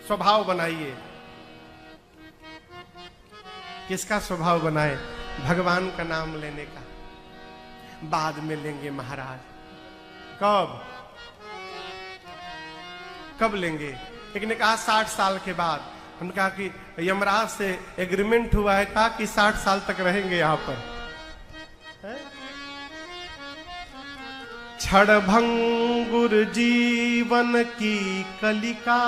स्वभाव बनाइए। किसका स्वभाव बनाए? भगवान का नाम लेने का। बाद में लेंगे महाराज। कब कब लेंगे? एक ने कहा 60 साल के बाद। हमने कहा कि यमराज से एग्रीमेंट हुआ है, कहा कि 60 साल तक रहेंगे यहां पर। क्षणभंगुर जीवन की कलिका।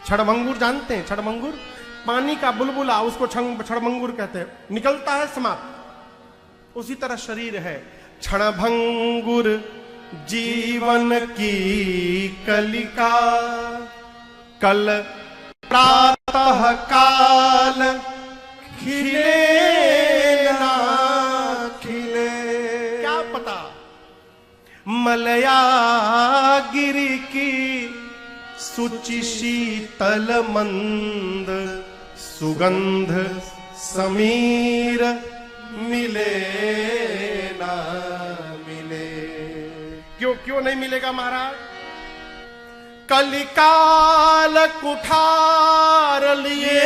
क्षणभंगुर जानते हैं? क्षणभंगुर पानी का बुलबुला, उसको क्षणभंगुर कहते हैं। निकलता है, समाप्त। उसी तरह शरीर है। क्षणभंगुर जीवन की कलिका, कल प्रातः काल खिले ना खिले। क्या पता मलया गिरी की सुचि शीतल मंद सुगंध समीर मिले ना मिले। क्यों नहीं मिलेगा महाराज? कलिकाल कुठार लिए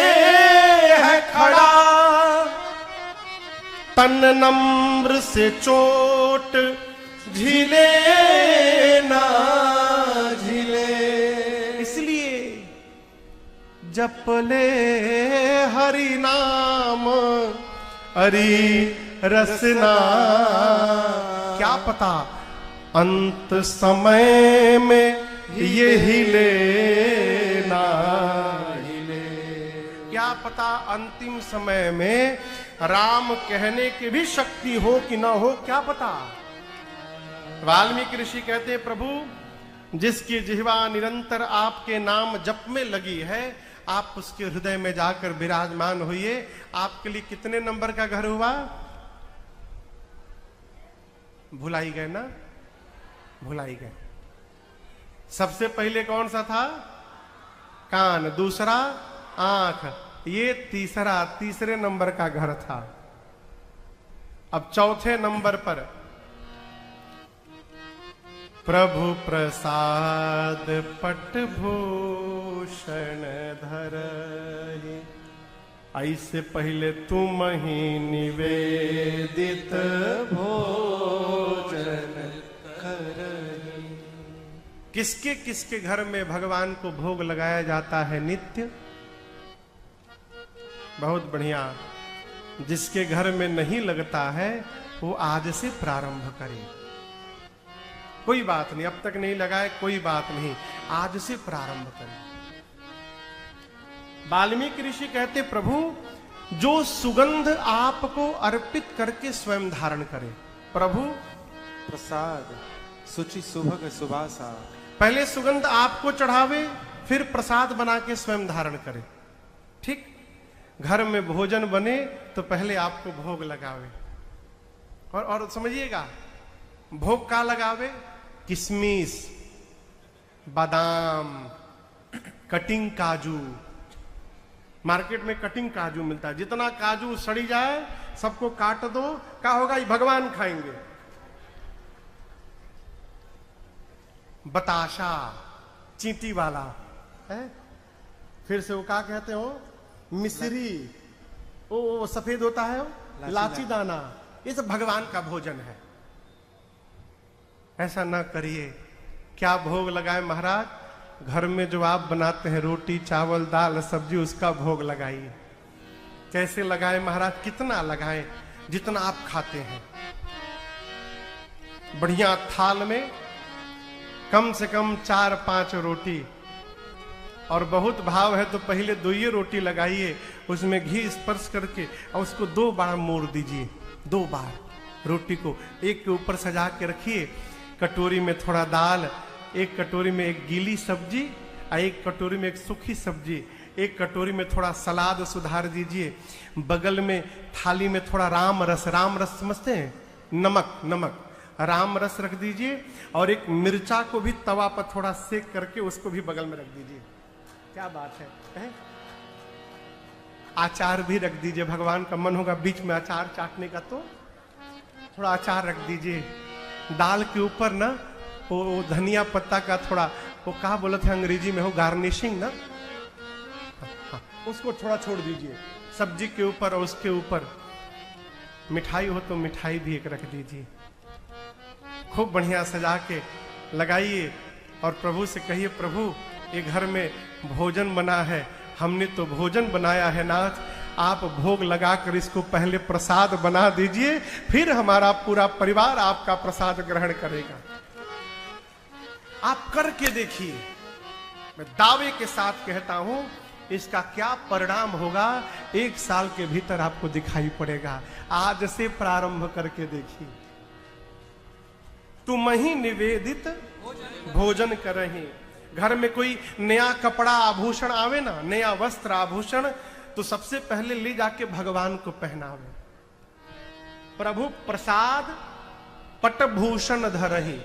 है खड़ा, तन नम्र से चोट झिले ना झिले। इसलिए जप ले हरि नाम हरि रसना। क्या पता अंत समय में ये हिले ना हिले। क्या पता अंतिम समय में राम कहने की भी शक्ति हो कि ना हो, क्या पता। वाल्मीकि ऋषि कहते हैं, प्रभु जिसकी जिह्वा निरंतर आपके नाम जप में लगी है, आप उसके हृदय में जाकर विराजमान होइए। आपके लिए कितने नंबर का घर हुआ? भुलाई गए ना? भुलाई गए। सबसे पहले कौन सा था? कान, दूसरा आंख, ये तीसरे नंबर का घर था। अब चौथे नंबर पर प्रभु प्रसाद पट भूषण धरहि, ऐसे पहले तुम ही निवेदित भोजन करहि। किसके किसके घर में भगवान को भोग लगाया जाता है नित्य? बहुत बढ़िया। जिसके घर में नहीं लगता है वो आज से प्रारंभ करे। कोई बात नहीं, अब तक नहीं लगाए कोई बात नहीं, आज से प्रारंभ करें। वाल्मीकि ऋषि कहते, प्रभु जो सुगंध आपको अर्पित करके स्वयं धारण करे। प्रभु प्रसाद सुचि सुभग सुबासा। पहले सुगंध आपको चढ़ावे, फिर प्रसाद बना के स्वयं धारण करे। ठीक? घर में भोजन बने तो पहले आपको भोग लगावे। और समझिएगा, भोग का लगावे? किशमिश, बादाम, कटिंग काजू। मार्केट में कटिंग काजू मिलता है। जितना काजू सड़ी जाए सबको काट दो, क्या होगा? ये भगवान खाएंगे। बताशा, चींटी वाला है। फिर से वो क्या कहते हो? मिश्री, वो सफेद होता है, लाची दाना। ये सब भगवान का भोजन है। ऐसा ना करिए। क्या भोग लगाए महाराज? घर में जो आप बनाते हैं रोटी चावल दाल सब्जी, उसका भोग लगाइए। कैसे लगाए महाराज? कितना लगाएं? जितना आप खाते हैं। बढ़िया थाल में कम से कम 4-5 रोटी, और बहुत भाव है तो पहले 2 रोटी लगाइए, उसमें घी स्पर्श करके और उसको 2 बार मोड़ दीजिए। 2 बार रोटी को एक के ऊपर सजा के रखिए। कटोरी में थोड़ा दाल, एक कटोरी में एक गीली सब्जी, और एक कटोरी में एक सूखी सब्जी, एक कटोरी में थोड़ा सलाद सुधार दीजिए। बगल में थाली में थोड़ा राम रस समझते हैं? नमक राम रस रख दीजिए, और एक मिर्चा को भी तवा पर थोड़ा सेक करके उसको भी बगल में रख दीजिए। क्या बात है? अचार भी रख दीजिए। भगवान का मन होगा बीच में अचार चाटने का, तो थोड़ा अचार रख दीजिए। दाल के ऊपर ना वो धनिया पत्ता का थोड़ा वो कहा बोला था अंग्रेजी में हो, गार्निशिंग ना, हाँ, उसको थोड़ा छोड़ दीजिए सब्जी के ऊपर और उसके ऊपर मिठाई हो तो मिठाई भी एक रख दीजिए, खूब बढ़िया सजा के लगाइए और प्रभु से कहिए प्रभु ये घर में भोजन बना है, हमने तो भोजन बनाया है नाथ, आप भोग लगाकर इसको पहले प्रसाद बना दीजिए, फिर हमारा पूरा परिवार आपका प्रसाद ग्रहण करेगा। आप करके देखिए, मैं दावे के साथ कहता हूं इसका क्या परिणाम होगा 1 साल के भीतर आपको दिखाई पड़ेगा। आज से प्रारंभ करके देखिए। तुम ही निवेदित भोजन करही। घर में कोई नया कपड़ा आभूषण आवे ना, नया वस्त्र आभूषण, तो सबसे पहले ले जाके भगवान को पहनावे। प्रभु प्रसाद पटभूषण धरही।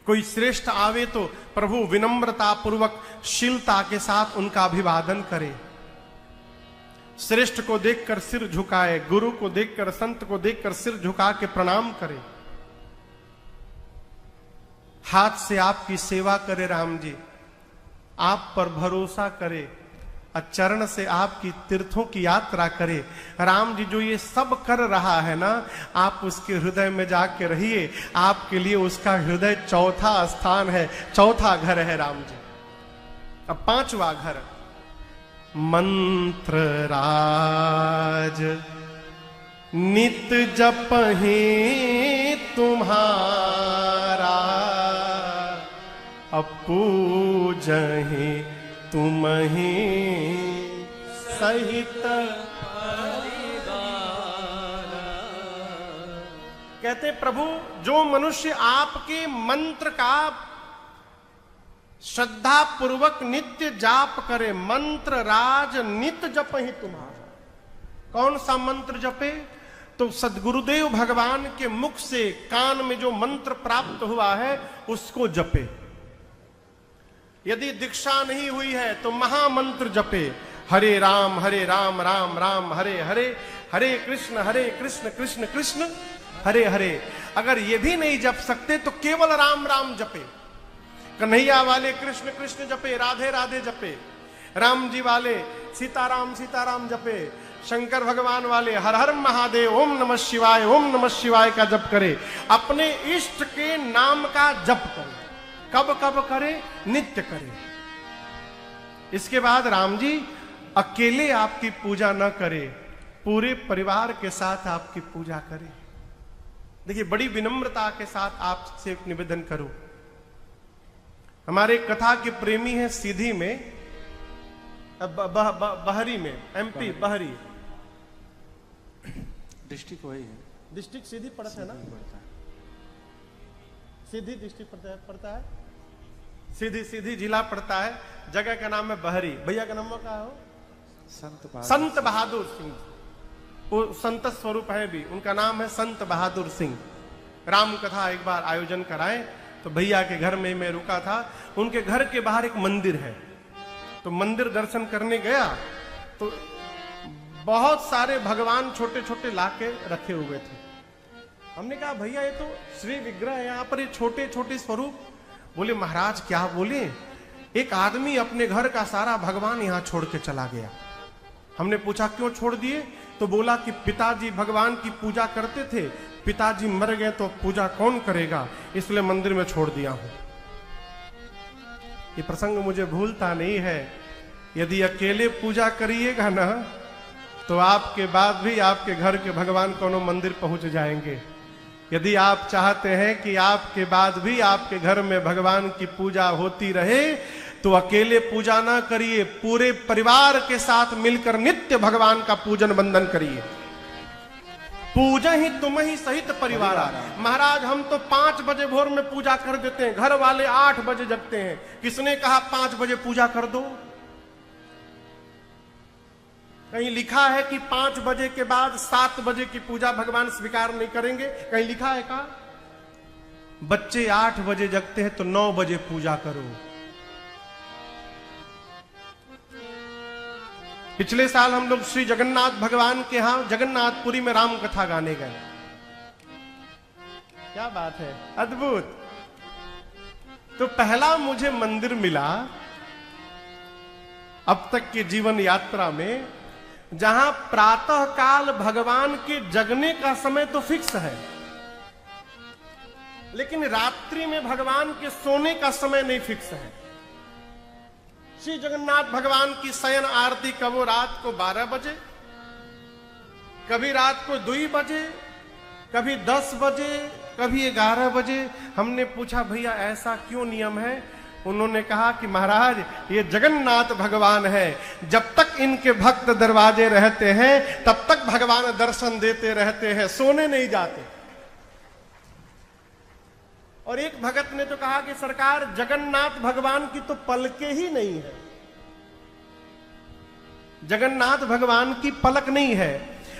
कोई श्रेष्ठ आवे तो प्रभु विनम्रता पूर्वक शीलता के साथ उनका अभिवादन करे। श्रेष्ठ को देखकर सिर झुकाए, गुरु को देखकर, संत को देखकर सिर झुका के प्रणाम करे। हाथ से आपकी सेवा करे राम जी, आप पर भरोसा करे, चरण से आपकी तीर्थों की यात्रा करे। राम जी जो ये सब कर रहा है ना, आप उसके हृदय में जाके रहिए, आपके लिए उसका हृदय चौथा स्थान है, चौथा घर है राम जी। अब 5वां घर, मंत्र राज नित जपहि तुम्हारा, पूजहि तुम ही सहित कहते प्रभु जो मनुष्य आपके मंत्र का श्रद्धा पूर्वक नित्य जाप करे, मंत्र राज नित जप ही तुम्हारा। कौन सा मंत्र जपे? तो सद्गुरुदेव भगवान के मुख से कान में जो मंत्र प्राप्त हुआ है उसको जपे। यदि दीक्षा नहीं हुई है तो महामंत्र जपे, हरे राम राम राम हरे हरे, हरे कृष्ण कृष्ण कृष्ण हरे हरे। अगर ये भी नहीं जप सकते तो केवल राम राम जपे। कन्हैया वाले कृष्ण कृष्ण जपे, राधे राधे जपे। राम जी वाले सीताराम जपे। शंकर भगवान वाले हर हर महादेव, ओम नमः शिवाय का जप करे। अपने इष्ट के नाम का जप करे। कब कब करे? नित्य करे। इसके बाद राम जी अकेले आपकी पूजा न करे, पूरे परिवार के साथ आपकी पूजा करे। देखिए बड़ी विनम्रता के साथ आपसे निवेदन करूं। हमारे कथा के प्रेमी हैं सीधी में, बहरी में, एमपी बहरी डिस्ट्रिक्ट वही है, डिस्ट्रिक्ट सीधी पड़ता है ना, सीधी डिस्ट्रिक्ट पड़ता है, सीधी जिला पड़ता है। जगह का नाम है बहरी। भैया का नाम क्या हो? संत बहादुर सिंह। वो संत स्वरूप है भी, उनका नाम है संत बहादुर सिंह। राम कथा एक बार आयोजन कराए तो भैया के घर में मैं रुका था। उनके घर के बाहर एक मंदिर है, तो मंदिर दर्शन करने गया तो बहुत सारे भगवान छोटे छोटे लाके रखे हुए थे। हमने कहा भैया ये तो श्री विग्रह है, यहाँ पर ये छोटे छोटे स्वरूप। बोले महाराज क्या बोले, एक आदमी अपने घर का सारा भगवान यहाँ छोड़ के चला गया। हमने पूछा क्यों छोड़ दिए? तो बोला कि पिताजी भगवान की पूजा करते थे, पिताजी मर गए तो पूजा कौन करेगा, इसलिए मंदिर में छोड़ दिया हूं। ये प्रसंग मुझे भूलता नहीं है। यदि अकेले पूजा करिएगा ना तो आपके बाद भी आपके घर के भगवान कोनो मंदिर पहुंच जाएंगे। यदि आप चाहते हैं कि आपके बाद भी आपके घर में भगवान की पूजा होती रहे तो अकेले पूजा ना करिए, पूरे परिवार के साथ मिलकर नित्य भगवान का पूजन वंदन करिए। पूजा ही तुम ही सहित परिवार। महाराज हम तो 5 बजे भोर में पूजा कर देते हैं, घर वाले 8 बजे जगते हैं। किसने कहा 5 बजे पूजा कर दो? कहीं लिखा है कि 5 बजे के बाद 7 बजे की पूजा भगवान स्वीकार नहीं करेंगे? कहीं लिखा है का? बच्चे 8 बजे जगते हैं तो 9 बजे पूजा करो। पिछले साल हम लोग श्री जगन्नाथ भगवान के यहां जगन्नाथपुरी में राम कथा गाने गए। क्या बात है, अद्भुत। तो पहला मुझे मंदिर मिला अब तक के जीवन यात्रा में, जहां प्रातः काल भगवान के जगने का समय तो फिक्स है, लेकिन रात्रि में भगवान के सोने का समय नहीं फिक्स है। श्री जगन्नाथ भगवान की शयन आरती कब वो रात को 12 बजे, कभी रात को 2 बजे, कभी 10 बजे, कभी 11 बजे। हमने पूछा भैया ऐसा क्यों नियम है? उन्होंने कहा कि महाराज ये जगन्नाथ भगवान है, जब तक इनके भक्त दरवाजे रहते हैं तब तक भगवान दर्शन देते रहते हैं, सोने नहीं जाते। और एक भगत ने तो कहा कि सरकार जगन्नाथ भगवान की तो पलकें ही नहीं है, जगन्नाथ भगवान की पलक नहीं है।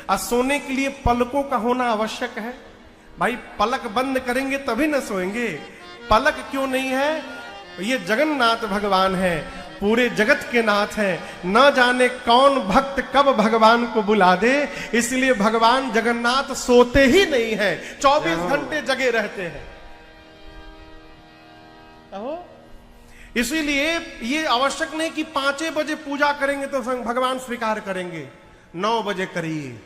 और सोने के लिए पलकों का होना आवश्यक है। भाई पलक बंद करेंगे तभी न सोएंगे। पलक क्यों नहीं है? ये जगन्नाथ भगवान है, पूरे जगत के नाथ हैं। न जाने कौन भक्त कब भगवान को बुला दे, इसलिए भगवान जगन्नाथ सोते ही नहीं हैं, 24 घंटे जगे रहते हैं। इसीलिए ये आवश्यक नहीं कि 5 बजे पूजा करेंगे तो भगवान स्वीकार करेंगे, 9 बजे करिए,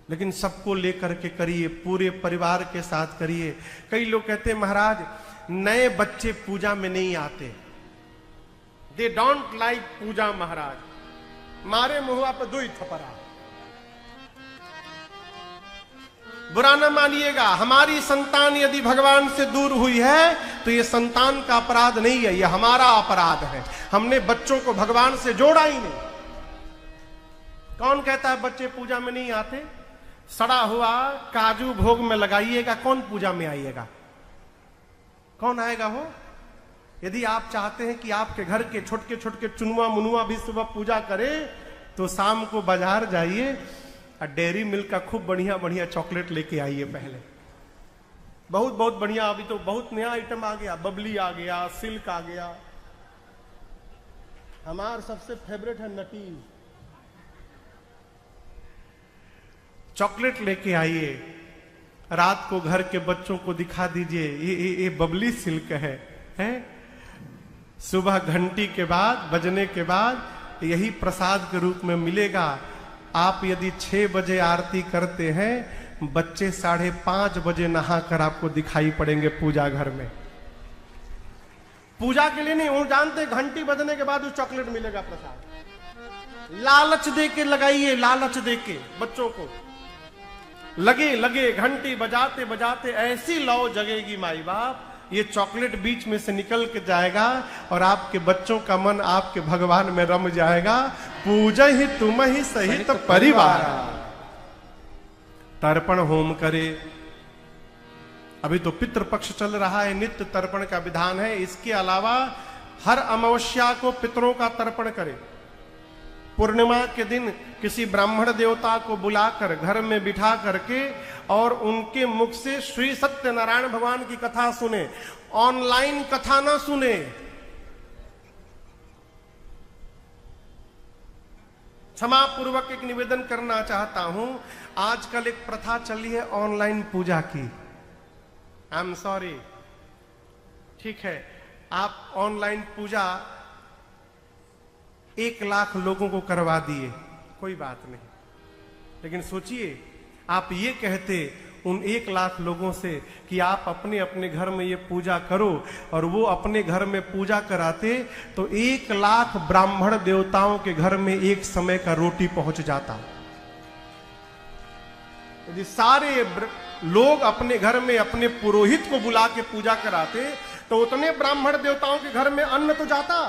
लेकिन सबको लेकर के करिए, पूरे परिवार के साथ करिए। कई लोग कहते हैं महाराज नए बच्चे पूजा में नहीं आते, दे डोंट लाइक पूजा महाराज, मारे मुहुआ पर 2 ही थपरा। बुरा न मानिएगा, हमारी संतान यदि भगवान से दूर हुई है तो ये संतान का अपराध नहीं है, ये हमारा अपराध है। हमने बच्चों को भगवान से जोड़ा ही नहीं। कौन कहता है बच्चे पूजा में नहीं आते? सड़ा हुआ काजू भोग में लगाइएगा, कौन पूजा में आइएगा? कौन आएगा हो? यदि आप चाहते हैं कि आपके घर के छोटके छोटके चुनुआ मुनुआ भी सुबह पूजा करे, तो शाम को बाजार जाइए और डेयरी मिल्क का खूब बढ़िया बढ़िया चॉकलेट लेके आइए। पहले बहुत बहुत बढ़िया, अभी तो बहुत नया आइटम आ गया, बबली आ गया, सिल्क आ गया। हमारा सबसे फेवरेट है नटीज। चॉकलेट लेके आइए, रात को घर के बच्चों को दिखा दीजिए ये बबली सिल्क है। सुबह घंटी के बाद, बजने के बाद यही प्रसाद के रूप में मिलेगा। आप यदि 6 बजे आरती करते हैं, बच्चे 5:30 बजे नहाकर आपको दिखाई पड़ेंगे पूजा घर में। पूजा के लिए नहीं, वो जानते घंटी बजने के बाद वो चॉकलेट मिलेगा प्रसाद। लालच देके लगाइए, लालच देके बच्चों को लगे लगे घंटी बजाते बजाते ऐसी लौ जगेगी माई बाप, ये चॉकलेट बीच में से निकल के जाएगा और आपके बच्चों का मन आपके भगवान में रम जाएगा। पूजा ही तुम ही सहित परिवार, तर्पण होम करे। अभी तो पितृपक्ष चल रहा है, नित्य तर्पण का विधान है। इसके अलावा हर अमावस्या को पितरों का तर्पण करे। पूर्णिमा के दिन किसी ब्राह्मण देवता को बुलाकर घर में बिठा करके और उनके मुख से श्री सत्यनारायण भगवान की कथा सुने। ऑनलाइन कथा ना सुने। क्षमा पूर्वक एक निवेदन करना चाहता हूं, आजकल एक प्रथा चली है ऑनलाइन पूजा की। आई एम सॉरी, ठीक है, आप ऑनलाइन पूजा 1 लाख लोगों को करवा दिए, कोई बात नहीं, लेकिन सोचिए आप ये कहते उन 1 लाख लोगों से कि आप अपने अपने घर में ये पूजा करो, और वो अपने घर में पूजा कराते तो 1 लाख ब्राह्मण देवताओं के घर में एक समय का रोटी पहुंच जाता। यदि सारे लोग अपने घर में अपने पुरोहित को बुला के पूजा कराते तो उतने ब्राह्मण देवताओं के घर में अन्न तो जाता।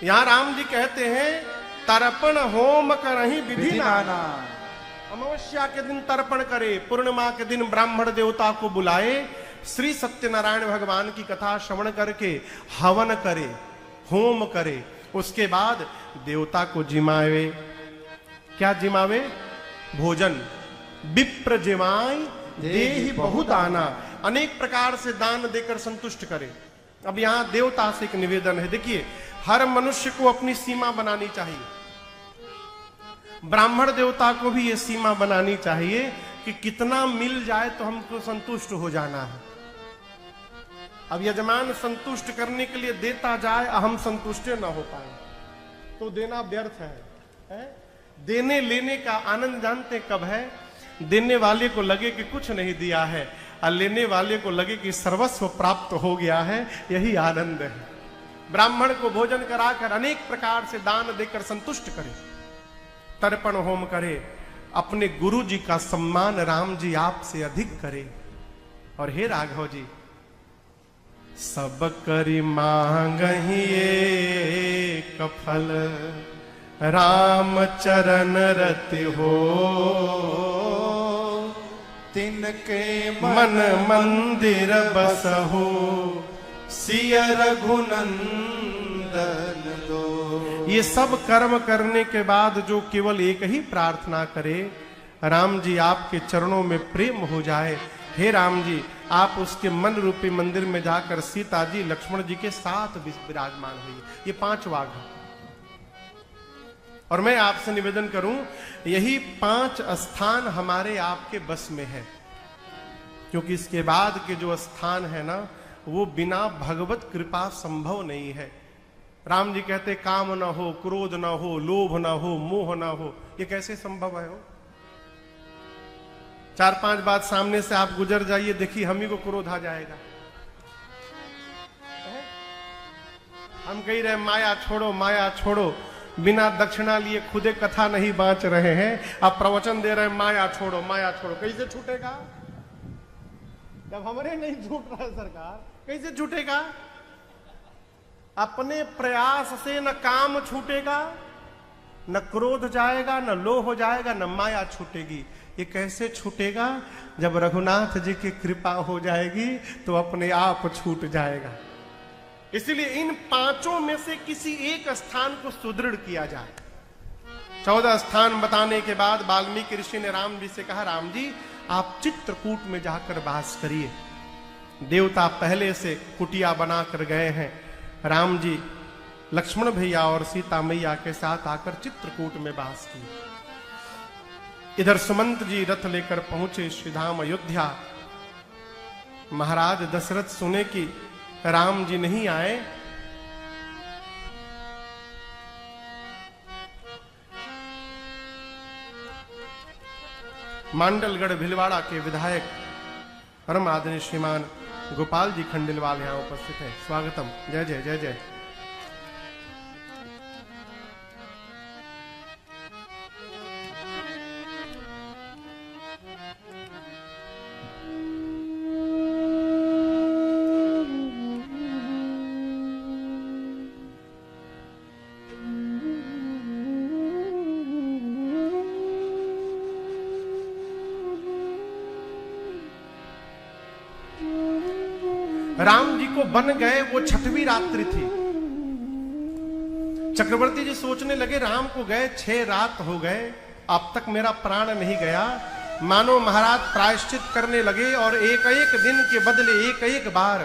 यहां राम जी कहते हैं तर्पण होम करहि विधि नाना। अमावस्या के दिन तर्पण करे, पूर्णिमा के दिन ब्राह्मण देवता को बुलाए, श्री सत्यनारायण भगवान की कथा श्रवण करके हवन करे, होम करे, उसके बाद देवता को जिमावे। क्या जिमावे? भोजन। विप्र जिमाय देहि बहुदाना, अनेक प्रकार से दान देकर संतुष्ट करे। अब यहां देवता से एक निवेदन है, देखिए हर मनुष्य को अपनी सीमा बनानी चाहिए। ब्राह्मण देवता को भी ये सीमा बनानी चाहिए कि कितना मिल जाए तो हमको संतुष्ट हो जाना है। अब यजमान संतुष्ट करने के लिए देता जाए, हम संतुष्ट न हो पाए तो देना व्यर्थ है? देने लेने का आनंद जानते कब है? देने वाले को लगे कि कुछ नहीं दिया है और लेने वाले को लगे कि सर्वस्व प्राप्त हो गया है, यही आनंद है। ब्राह्मण को भोजन कराकर अनेक प्रकार से दान देकर संतुष्ट करे, तर्पण होम करे, अपने गुरु जी का सम्मान राम जी आपसे अधिक करे। और हे राघव जी, सब करी मांगहि एक फल, राम चरण रति हो, तिनके मन मंदिर बसहु, सिय रघुनंदन दो। ये सब कर्म करने के बाद जो केवल एक ही प्रार्थना करे, राम जी आपके चरणों में प्रेम हो जाए, हे राम जी आप उसके मन रूपी मंदिर में जाकर सीता जी लक्ष्मण जी के साथ विराजमान हुई। ये 5 वाघ है। और मैं आपसे निवेदन करूं, यही 5 स्थान हमारे आपके बस में है, क्योंकि इसके बाद के जो स्थान है ना, वो बिना भगवत कृपा संभव नहीं है। राम जी कहते काम ना हो, क्रोध ना हो, लोभ ना हो, मोह ना हो, ये कैसे संभव है? 4-5 बात सामने से आप गुजर जाइए, देखिए हम ही को क्रोध आ जाएगा। हम कह रहे माया छोड़ो, माया छोड़ो, बिना दक्षिणा लिए खुदे कथा नहीं बांच रहे हैं, आप प्रवचन दे रहे हैं माया छोड़ो, माया छोड़ो। कैसे छूटेगा? जब हमारे नहीं छूट रहा है सरकार, कैसे छूटेगा? अपने प्रयास से न काम छूटेगा, न क्रोध जाएगा, न लोभ हो जाएगा, न माया छूटेगी। ये कैसे छूटेगा? जब रघुनाथ जी की कृपा हो जाएगी तो अपने आप छूट जाएगा। इसलिए इन 5 में से किसी एक स्थान को सुदृढ़ किया जाए। 14 स्थान बताने के बाद वाल्मीकि ऋषि ने राम जी से कहा, राम जी आप चित्रकूट में जाकर वास करिए। देवता पहले से कुटिया बनाकर गए हैं। राम जी लक्ष्मण भैया और सीता मैया के साथ आकर चित्रकूट में वास किए। इधर सुमंत जी रथ लेकर पहुंचे श्रीधाम अयोध्या। महाराज दशरथ सुने कि राम जी नहीं आए, मांडलगढ़ भिलवाड़ा के विधायक परम आदरणीय श्रीमान गोपाल जी खंडेलवाल यहां उपस्थित हैं। स्वागतम। जय जय जय जय। राम जी को बन गए, वो 6वीं रात्रि थी। चक्रवर्ती जी सोचने लगे राम को गए 6 रात हो गए, अब तक मेरा प्राण नहीं गया। मानो महाराज प्रायश्चित करने लगे और एक एक दिन के बदले एक एक बार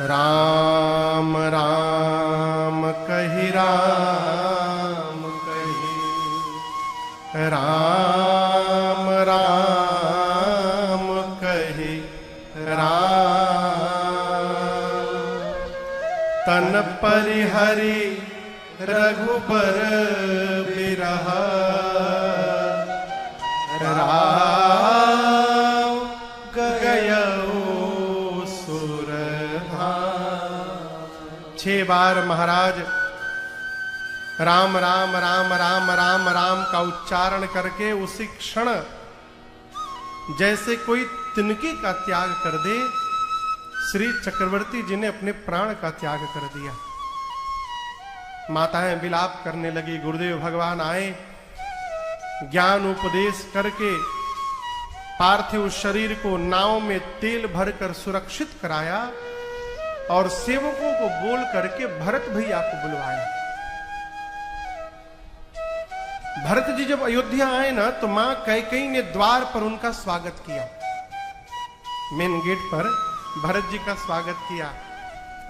राम राम कही, राम कही, राम राम कही, राम तन परिहरि रघुबर बिरह, राम गयो सुरधाम। 6 बार महाराज राम राम राम राम राम राम का उच्चारण करके उसी क्षण जैसे कोई तिनके का त्याग कर दे, श्री चक्रवर्ती जी ने अपने प्राण का त्याग कर दिया। माताएं विलाप करने लगी। गुरुदेव भगवान आए, ज्ञान उपदेश करके पार्थिव शरीर को नाव में तेल भरकर सुरक्षित कराया और सेवकों को बोल करके भरत भैया को बुलवाया। भरत जी जब अयोध्या आए ना, तो मां कैकेयी ने द्वार पर उनका स्वागत किया। मेन गेट पर भरत जी का स्वागत किया,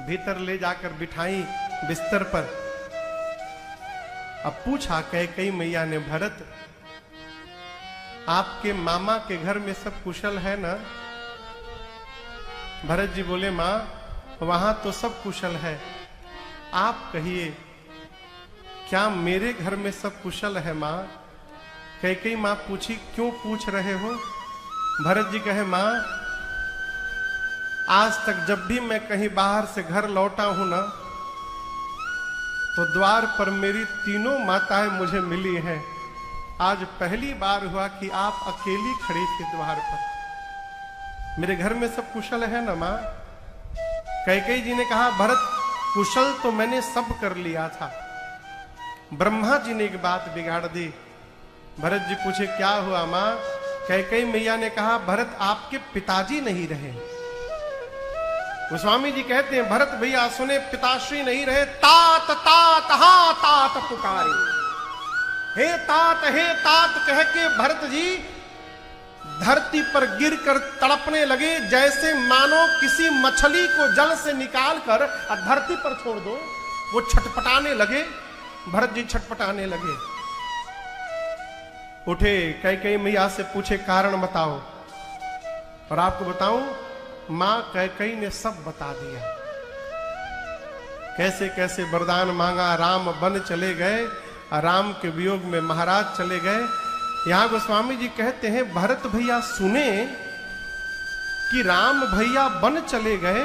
भीतर ले जाकर बिठाई बिस्तर पर। अब पूछा कैकेयी मैया ने, भरत आपके मामा के घर में सब कुशल है ना? भरत जी बोले माँ वहां तो सब कुशल है, आप कहिए क्या मेरे घर में सब कुशल है माँ? कैकेयी माँ पूछी क्यों पूछ रहे हो? भरत जी कहे माँ आज तक जब भी मैं कहीं बाहर से घर लौटा हूं ना तो द्वार पर मेरी तीनों माताएं मुझे मिली हैं। आज पहली बार हुआ कि आप अकेली खड़ी थी द्वार पर। मेरे घर में सब कुशल है ना माँ? कैकेयी जी ने कहा भरत कुशल तो मैंने सब कर लिया था, ब्रह्मा जी ने एक बात बिगाड़ दी। भरत जी पूछे क्या हुआ माँ? कैकेयी मैया ने कहा भरत आपके पिताजी नहीं रहे। गोस्वामी जी कहते हैं भरत भैया सुने पिताश्री नहीं रहे, तात तात हा तात पुकारी, हे तात कह के भरत जी धरती पर गिरकर तड़पने लगे, जैसे मानो किसी मछली को जल से निकाल कर धरती पर छोड़ दो। वो छटपटाने लगे, भरत जी छटपटाने लगे। उठे कैकेयी मैया से पूछे कारण बताओ, और आपको बताऊं मां कैकेयी ने सब बता दिया। कैसे कैसे वरदान मांगा, राम वन चले गए, राम के वियोग में महाराज चले गए। यहां गोस्वामी जी कहते हैं भरत भैया सुने कि राम भैया वन चले गए।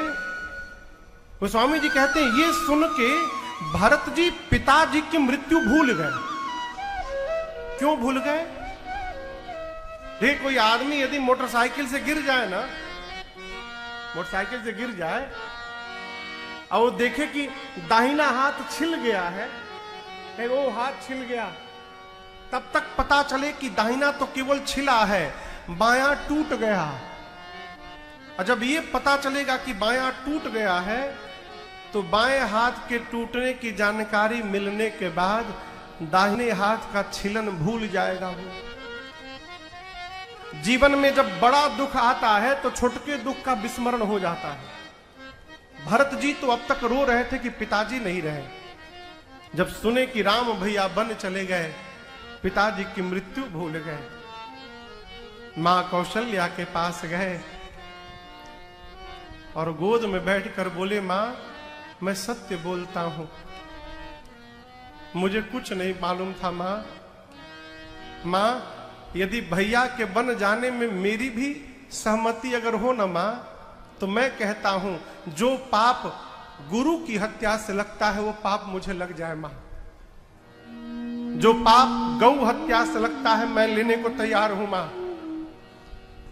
गोस्वामी जी कहते हैं ये सुन के भरत जी पिताजी की मृत्यु भूल गए। क्यों भूल गए? कोई आदमी यदि मोटरसाइकिल से गिर जाए ना, मोटरसाइकिल से गिर जाए और वो देखे कि दाहिना हाथ छिल गया है, वो हाथ छिल गया, तब तक पता चले कि दाहिना तो केवल छिला है, बायां टूट गया। और जब ये पता चलेगा कि बायां टूट गया है तो बाएं हाथ के टूटने की जानकारी मिलने के बाद दाहिने हाथ का छिलन भूल जाएगा। वो जीवन में जब बड़ा दुख आता है तो छोटे दुख का विस्मरण हो जाता है। भरत जी तो अब तक रो रहे थे कि पिताजी नहीं रहे। जब सुने कि राम भैया वन चले गए, पिताजी की मृत्यु भूल गए। मां कौशल्या के पास गए और गोद में बैठकर बोले मां मैं सत्य बोलता हूं, मुझे कुछ नहीं मालूम था मां। मां यदि भैया के वन जाने में मेरी भी सहमति अगर हो ना मां, तो मैं कहता हूं जो पाप गुरु की हत्या से लगता है वो पाप मुझे लग जाए मां। जो पाप गौ हत्या से लगता है मैं लेने को तैयार हूं मां।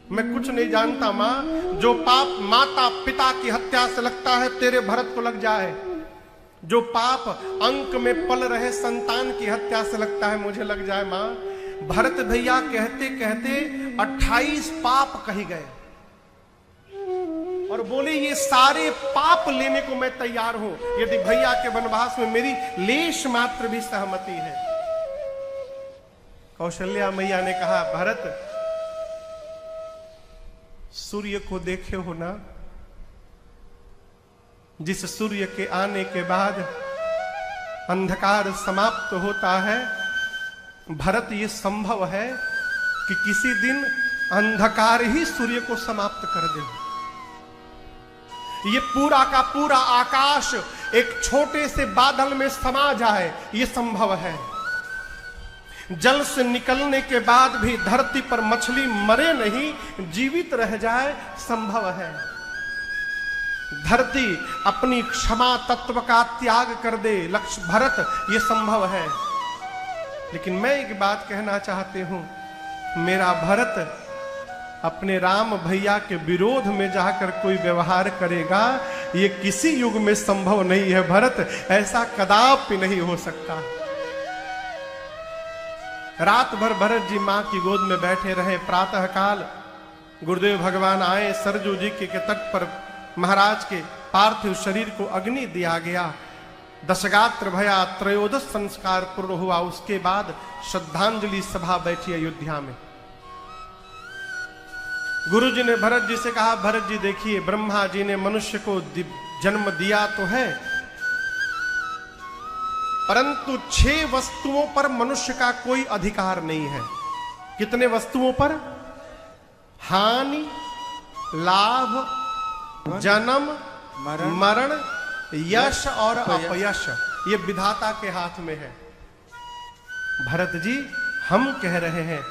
मैं कुछ नहीं जानता मां, जो पाप माता पिता की हत्या से लगता है तेरे भरत को लग जाए, जो पाप अंक में पल रहे संतान की हत्या से लगता है मुझे लग जाए मां। भरत भैया कहते कहते 28 पाप कही गए और बोले ये सारे पाप लेने को मैं तैयार हूं यदि भैया के वनवास में मेरी लेश मात्र भी सहमति है। कौशल्या मैया ने कहा भरत सूर्य को देखे हो ना, जिस सूर्य के आने के बाद अंधकार समाप्त होता है, भरत ये संभव है कि किसी दिन अंधकार ही सूर्य को समाप्त कर दे। ये पूरा का पूरा आकाश एक छोटे से बादल में समा जाए, ये संभव है। जल से निकलने के बाद भी धरती पर मछली मरे नहीं, जीवित रह जाए, संभव है। धरती अपनी क्षमा तत्व का त्याग कर दे, लक्ष्य भरत, ये संभव है। लेकिन मैं एक बात कहना चाहती हूं, मेरा भरत अपने राम भैया के विरोध में जाकर कोई व्यवहार करेगा, ये किसी युग में संभव नहीं है भरत, ऐसा कदापि नहीं हो सकता। रात भर भरत जी मां की गोद में बैठे रहे। प्रातः काल गुरुदेव भगवान आए, सरजू जी के तट पर महाराज के पार्थिव शरीर को अग्नि दिया गया। दशगात्र भया, त्रयोदश संस्कार पूर्ण हुआ। उसके बाद श्रद्धांजलि सभा बैठी अयोध्या में। गुरु जी ने भरत जी से कहा भरत जी देखिए, ब्रह्मा जी ने मनुष्य को जन्म दिया तो है, परंतु 6 वस्तुओं पर मनुष्य का कोई अधिकार नहीं है। कितने वस्तुओं पर? हानि, लाभ, जन्म मरण मरण यश और अपयश ये विधाता के हाथ में है। भरत जी हम कह रहे हैं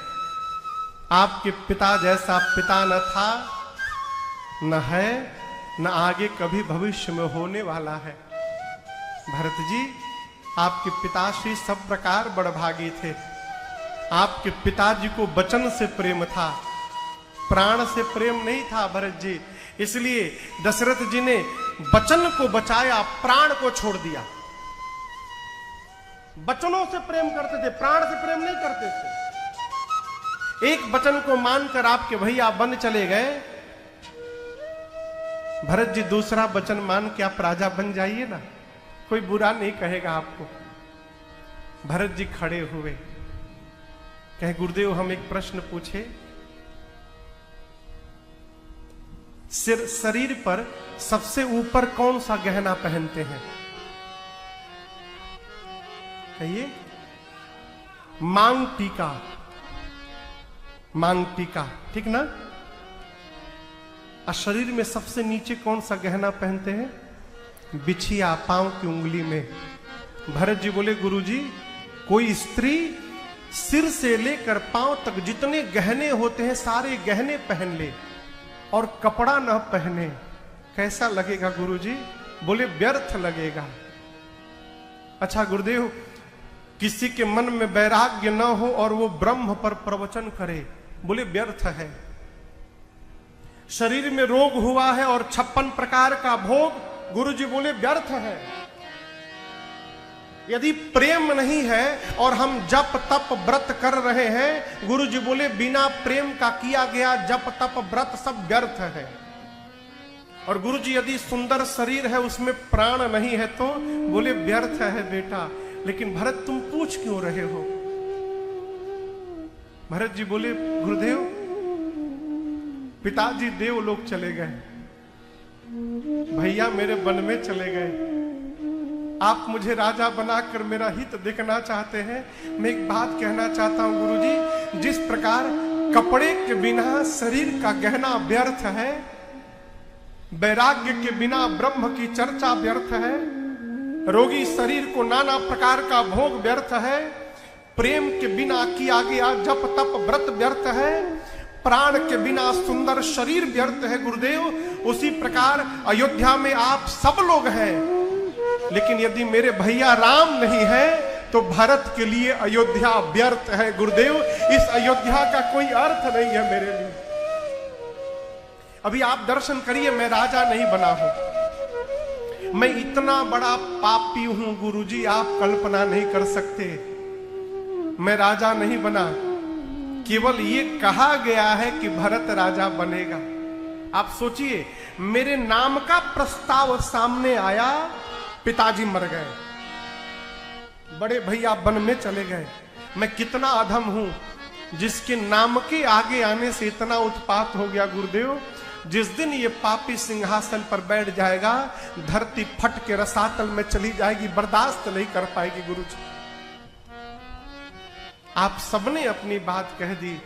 आपके पिता जैसा पिता न था, न है, न आगे कभी भविष्य में होने वाला है। भरत जी आपके पिताश्री सब प्रकार बड़भागी थे। आपके पिताजी को वचन से प्रेम था, प्राण से प्रेम नहीं था भरत जी। इसलिए दशरथ जी ने वचन को बचाया, प्राण को छोड़ दिया। वचनों से प्रेम करते थे, प्राण से प्रेम नहीं करते थे। एक वचन को मानकर आपके भैया बन चले गए। भरत जी दूसरा वचन मान के आप राजा बन जाइए ना, कोई बुरा नहीं कहेगा आपको। भरत जी खड़े हुए, कहे गुरुदेव हम एक प्रश्न पूछे। शरीर पर सबसे ऊपर कौन सा गहना पहनते हैं? कहिए। मांग टीका, मांग टीका, ठीक ना? और शरीर में सबसे नीचे कौन सा गहना पहनते हैं? बिछिया, पांव की उंगली में। भरत जी बोले गुरुजी कोई स्त्री सिर से लेकर पांव तक जितने गहने होते हैं सारे गहने पहन ले और कपड़ा न पहने, कैसा लगेगा गुरुजी? बोले व्यर्थ लगेगा। अच्छा गुरुदेव किसी के मन में वैराग्य न हो और वो ब्रह्म पर प्रवचन करे, बोले व्यर्थ है। शरीर में रोग हुआ है और 56 प्रकार का भोग, गुरुजी बोले व्यर्थ है। यदि प्रेम नहीं है और हम जप तप व्रत कर रहे हैं, गुरुजी बोले बिना प्रेम का किया गया जप तप व्रत सब व्यर्थ है। और गुरुजी यदि सुंदर शरीर है उसमें प्राण नहीं है तो बोले व्यर्थ है बेटा। लेकिन भरत तुम पूछ क्यों रहे हो? भरत जी बोले गुरुदेव पिताजी देवलोक चले गए, भैया मेरे वन में चले गए, आप मुझे राजा बनाकर मेरा हित देखना चाहते हैं। मैं एक बात कहना चाहता हूं गुरुजी, जिस प्रकार कपड़े के बिना शरीर का गहना व्यर्थ है, वैराग्य के बिना ब्रह्म की चर्चा व्यर्थ है, रोगी शरीर को नाना प्रकार का भोग व्यर्थ है, प्रेम के बिना किया गया जप तप व्रत व्यर्थ है, प्राण के बिना सुंदर शरीर व्यर्थ है गुरुदेव, उसी प्रकार अयोध्या में आप सब लोग हैं, लेकिन यदि मेरे भैया राम नहीं है तो भारत के लिए अयोध्या व्यर्थ है गुरुदेव। इस अयोध्या का कोई अर्थ नहीं है मेरे लिए। अभी आप दर्शन करिए, मैं राजा नहीं बना हूं, मैं इतना बड़ा पापी हूं गुरुजी, आप कल्पना नहीं कर सकते। मैं राजा नहीं बना, केवल ये कहा गया है कि भरत राजा बनेगा। आप सोचिए, मेरे नाम का प्रस्ताव सामने आया, पिताजी मर गए, बड़े भैया वन में चले गए। मैं कितना अधम हूं जिसके नाम के आगे आने से इतना उत्पात हो गया गुरुदेव। जिस दिन ये पापी सिंहासन पर बैठ जाएगा, धरती फट के रसातल में चली जाएगी, बर्दाश्त नहीं कर पाएगी गुरुजी। आप सबने अपनी बात कह दी,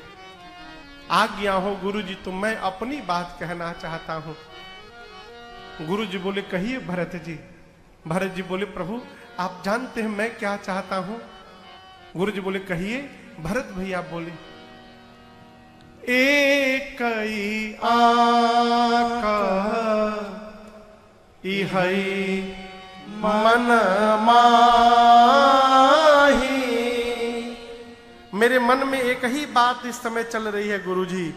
आज्ञा हो गुरुजी तो मैं अपनी बात कहना चाहता हूं। गुरुजी बोले कहिए भरत जी। भरत जी बोले प्रभु आप जानते हैं मैं क्या चाहता हूं। गुरुजी बोले कहिए। भरत भैया बोले एक इहई मन माही। मेरे मन में एक ही बात इस समय चल रही है गुरुजी,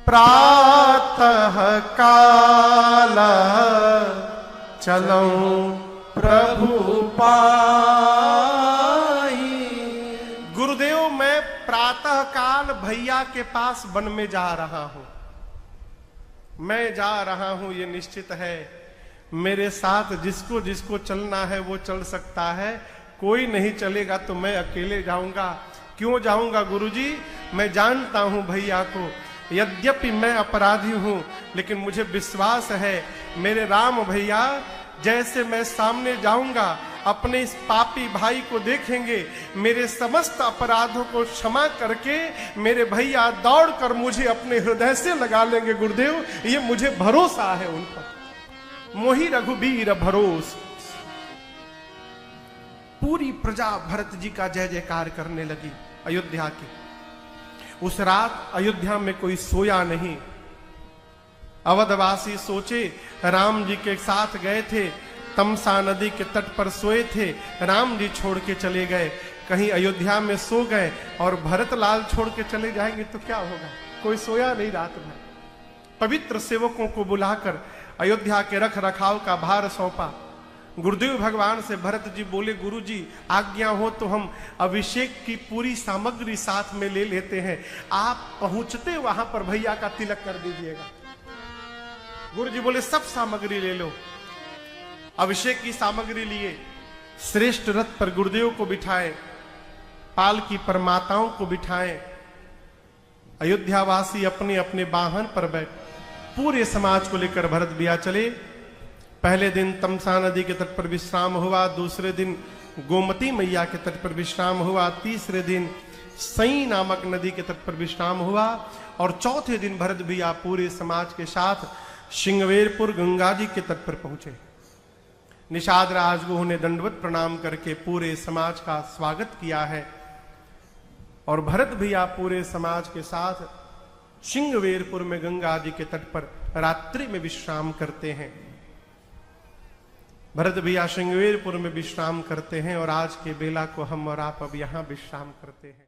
प्रातः काल चलो प्रभु पाई। गुरुदेव मैं प्रातः काल भैया के पास वन में जा रहा हूं, मैं जा रहा हूं ये निश्चित है। मेरे साथ जिसको जिसको चलना है वो चल सकता है, कोई नहीं चलेगा तो मैं अकेले जाऊंगा। क्यों जाऊंगा गुरुजी? मैं जानता हूं भैया को, यद्यपि मैं अपराधी हूं लेकिन मुझे विश्वास है मेरे राम भैया जैसे मैं सामने जाऊंगा अपने इस पापी भाई को देखेंगे, मेरे समस्त अपराधों को क्षमा करके मेरे भैया दौड़कर मुझे अपने हृदय से लगा लेंगे। गुरुदेव, ये मुझे भरोसा है उन पर। मोहि रघुबीर भरोस। पूरी प्रजा भरत जी का जय जयकार करने लगी अयोध्या की। उस रात अयोध्या में कोई सोया नहीं। अवधवासी सोचे, राम जी के साथ गए थे, तमसा नदी के तट पर सोए थे, राम जी छोड़ के चले गए, कहीं अयोध्या में सो गए और भरत लाल छोड़ के चले जाएंगे तो क्या होगा। कोई सोया नहीं रात भर। पवित्र सेवकों को बुलाकर अयोध्या के रख रखाव का भार सौंपा। गुरुदेव भगवान से भरत जी बोले, गुरु जी आज्ञा हो तो हम अभिषेक की पूरी सामग्री साथ में ले लेते हैं, आप पहुंचते वहां पर भैया का तिलक कर दीजिएगा। गुरु जी बोले, सब सामग्री ले लो। अभिषेक की सामग्री लिए, श्रेष्ठ रथ पर गुरुदेव को बिठाए, पाल की पर माताओं को बिठाए। अयोध्यावासी अपने अपने वाहन पर बैठ पूरे समाज को लेकर भरत भैया चले। पहले दिन तमसा नदी के तट पर विश्राम हुआ, दूसरे दिन गोमती मैया के तट पर विश्राम हुआ, तीसरे दिन सई नामक नदी के तट पर विश्राम हुआ और चौथे दिन भरत भैया पूरे समाज के साथ श्रृंगवेरपुर गंगा जी के तट पर पहुंचे। निषाद राजगुह ने दंडवत प्रणाम करके पूरे समाज का स्वागत किया है और भरत भैया पूरे समाज के साथ श्रृंगवेरपुर में गंगा जी के तट पर रात्रि में विश्राम करते हैं। भरत भैया श्रृंगवेरपुर में विश्राम करते हैं और आज के बेला को हम और आप अब यहां विश्राम करते हैं।